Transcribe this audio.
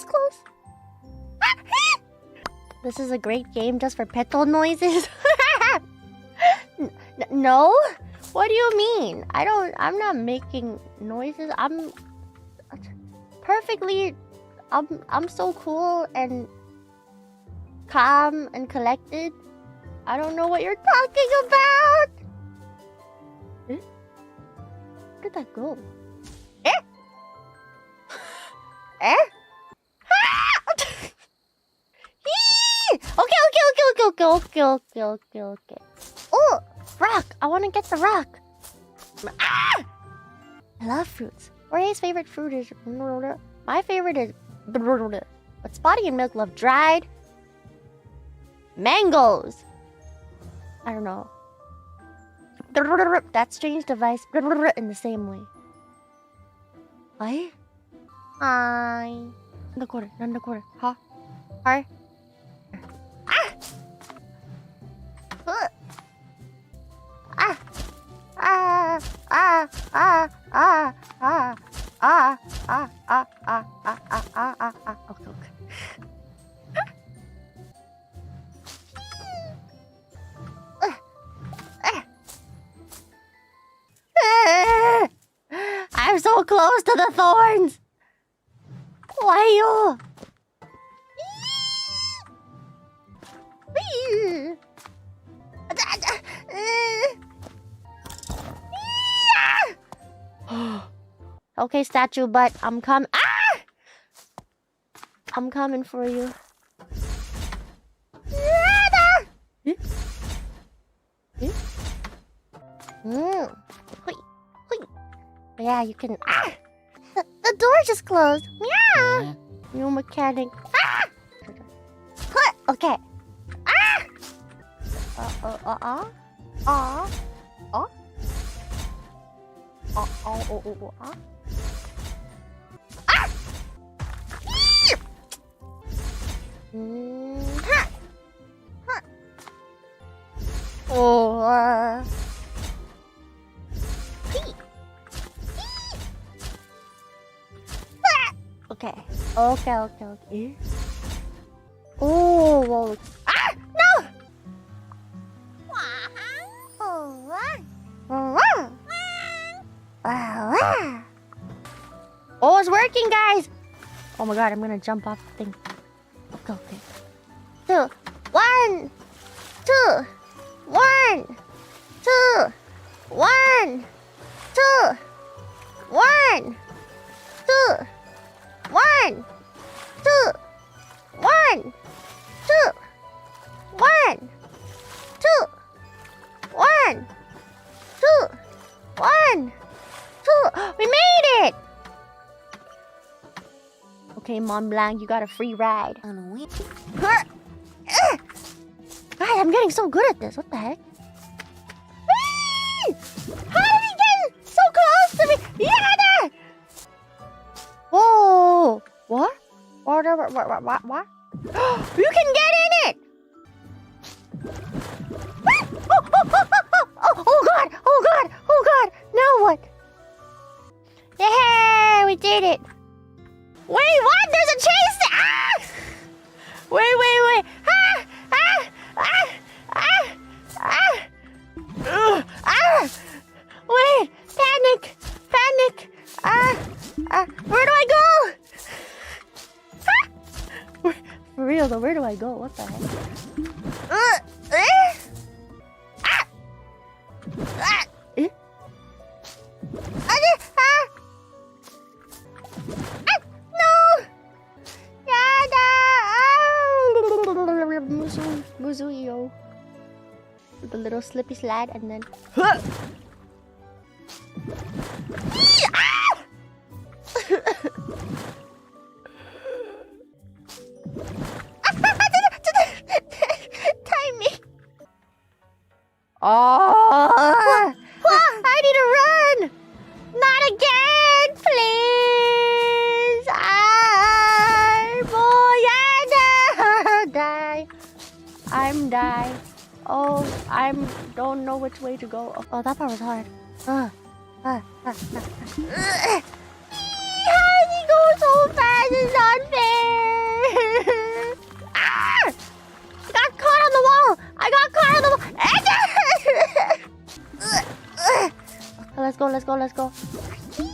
was close. This is a great game just for peto noises. No? What do you mean? I'm not making noises. I'm perfectly... I'm so cool and calm and collected. I don't know what you're talking about. Eh? Where did that go? Eh? Eh? Okay. Oh, rock! I want to get the rock. Ah! I love fruits. Ray's favorite fruit is... My favorite is... But Spotty and Milk love dried... mangoes. I don't know. That strange device in the same way. What? Hi. Nanda quarter. Huh? Hi. Okay. I'm so close to the thorns. Why you? Okay, statue butt, I'm coming. I'm coming for you. Yeah, you can. The door just closed. Meow. New mechanic. Okay. Okay. Oh, whoa. No! Oh, it's working, guys! Oh my god, I'm gonna jump off the thing. Okay. 2, 1, 2, 1, 2, 1, 2, 1, 2, 1, 2, 1, 2, 1, 2, 1, 2, 1, 2. We made it! Okay, Mont Blanc, you got a free ride. Guys, I'm getting so good at this. What the heck? How did he get so close to me? Yeah! Whoa! What? What? You can get in it! Oh god! Now what? Yeah, we did it! Wait, what? There's a chase! Wait! Wait! Panic! Where do I go? For real though, where do I go? What the heck? Muzuyo. With a little slippy slide and then... Timing. Oh! I need to run! Not again, please! I'm die. Oh, don't know which way to go. Oh, that part was hard. How did he go so fast? It's not fair. let's go, let's go, let's go.